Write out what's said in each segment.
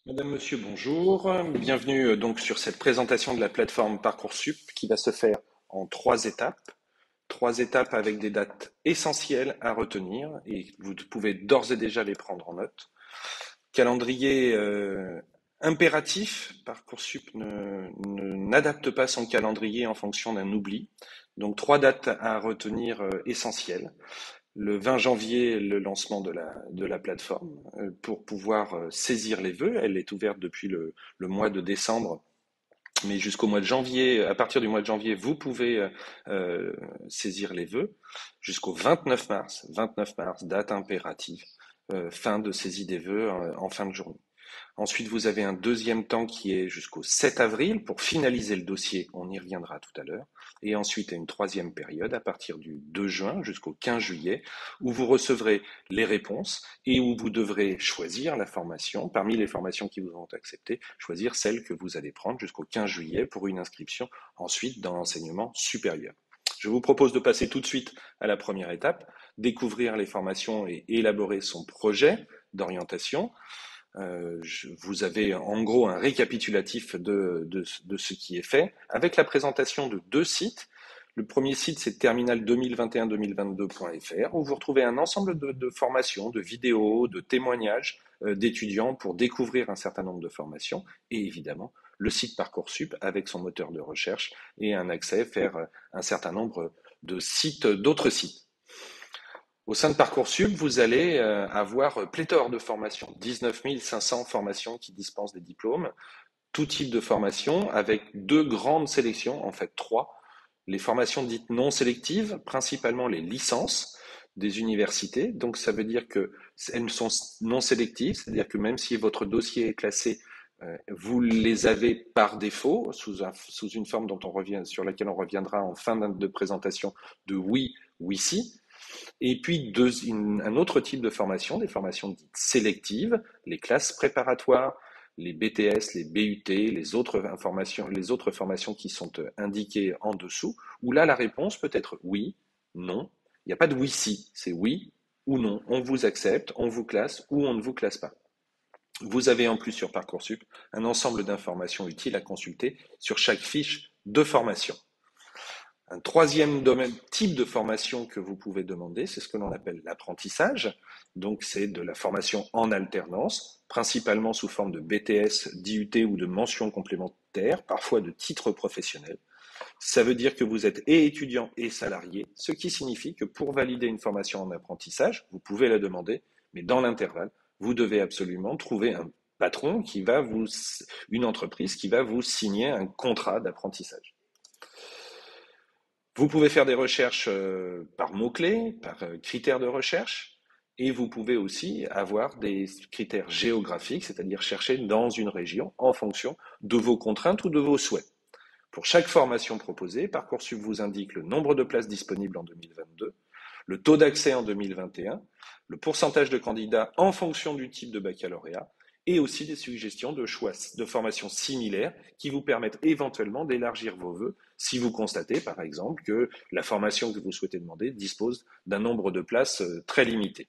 Madame, Monsieur, bonjour. Bienvenue donc sur cette présentation de la plateforme Parcoursup qui va se faire en trois étapes. Trois étapes avec des dates essentielles à retenir et vous pouvez d'ores et déjà les prendre en note. Calendrier impératif, Parcoursup n'adapte pas son calendrier en fonction d'un oubli. Donc trois dates à retenir essentielles. Le 20 janvier, le lancement de la plateforme pour pouvoir saisir les vœux. Elle est ouverte depuis le mois de décembre, mais jusqu'au mois de janvier. À partir du mois de janvier, vous pouvez saisir les vœux jusqu'au 29 mars. 29 mars, date impérative, fin de saisie des vœux en fin de journée. Ensuite, vous avez un deuxième temps qui est jusqu'au 7 avril pour finaliser le dossier. On y reviendra tout à l'heure. Et ensuite, une troisième période à partir du 2 juin jusqu'au 15 juillet où vous recevrez les réponses et où vous devrez choisir la formation. Parmi les formations qui vous ont accepté, choisir celle que vous allez prendre jusqu'au 15 juillet pour une inscription ensuite dans l'enseignement supérieur. Je vous propose de passer tout de suite à la première étape, découvrir les formations et élaborer son projet d'orientation. Vous avez en gros un récapitulatif de ce qui est fait, avec la présentation de deux sites. Le premier site, c'est terminal2021-2022.fr, où vous retrouvez un ensemble de formations, de vidéos, de témoignages d'étudiants pour découvrir un certain nombre de formations, et évidemment le site Parcoursup avec son moteur de recherche et un accès vers un certain nombre de sites, d'autres sites. Au sein de Parcoursup, vous allez avoir pléthore de formations, 19 500 formations qui dispensent des diplômes, tout type de formation, avec deux grandes sélections, en fait trois. Les formations dites non sélectives, principalement les licences des universités. Donc ça veut dire qu'elles sont non sélectives, c'est-à-dire que même si votre dossier est classé, vous les avez par défaut, sous une forme sur laquelle on reviendra en fin de présentation de oui, oui, si. Et puis un autre type de formation, des formations dites sélectives, les classes préparatoires, les BTS, les BUT, les autres formations qui sont indiquées en dessous, où là la réponse peut être oui, non. Il n'y a pas de oui si, c'est oui ou non. On vous accepte, on vous classe ou on ne vous classe pas. Vous avez en plus sur Parcoursup un ensemble d'informations utiles à consulter sur chaque fiche de formation. Un troisième type de formation que vous pouvez demander, c'est ce que l'on appelle l'apprentissage. Donc, c'est de la formation en alternance, principalement sous forme de BTS, d'IUT ou de mentions complémentaires, parfois de titres professionnels. Ça veut dire que vous êtes et étudiant et salarié, ce qui signifie que pour valider une formation en apprentissage, vous pouvez la demander, mais dans l'intervalle, vous devez absolument trouver un patron une entreprise qui va vous signer un contrat d'apprentissage. Vous pouvez faire des recherches par mots-clés, par critères de recherche, et vous pouvez aussi avoir des critères géographiques, c'est-à-dire chercher dans une région en fonction de vos contraintes ou de vos souhaits. Pour chaque formation proposée, Parcoursup vous indique le nombre de places disponibles en 2022, le taux d'accès en 2021, le pourcentage de candidats en fonction du type de baccalauréat, et aussi des suggestions de choix de formations similaires qui vous permettent éventuellement d'élargir vos vœux si vous constatez, par exemple, que la formation que vous souhaitez demander dispose d'un nombre de places très limité.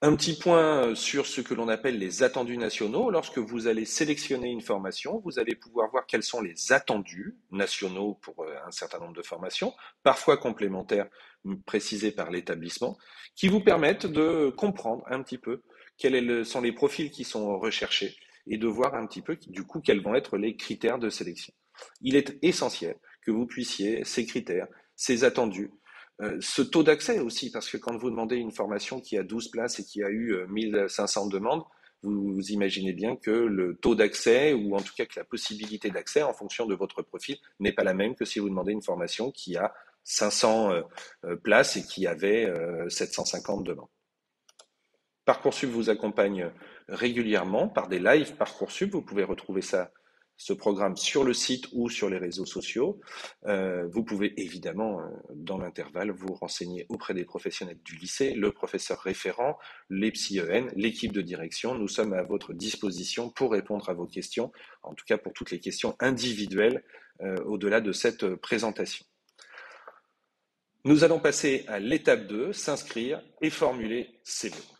Un petit point sur ce que l'on appelle les attendus nationaux. Lorsque vous allez sélectionner une formation, vous allez pouvoir voir quels sont les attendus nationaux pour un certain nombre de formations, parfois complémentaires précisés par l'établissement, qui vous permettent de comprendre un petit peu sont les profils qui sont recherchés et de voir un petit peu, du coup, quels vont être les critères de sélection. Il est essentiel que vous puissiez, ces critères, ces attendus, ce taux d'accès aussi, parce que quand vous demandez une formation qui a 12 places et qui a eu 1500 demandes, vous imaginez bien que le taux d'accès, ou en tout cas que la possibilité d'accès en fonction de votre profil, n'est pas la même que si vous demandez une formation qui a 500 places et qui avait 750 demandes. Parcoursup vous accompagne régulièrement par des lives Parcoursup. Vous pouvez retrouver ce programme sur le site ou sur les réseaux sociaux. Vous pouvez évidemment, dans l'intervalle, vous renseigner auprès des professionnels du lycée, le professeur référent, les psy-EN, l'équipe de direction. Nous sommes à votre disposition pour répondre à vos questions, en tout cas pour toutes les questions individuelles au-delà de cette présentation. Nous allons passer à l'étape 2, s'inscrire et formuler ses vœux.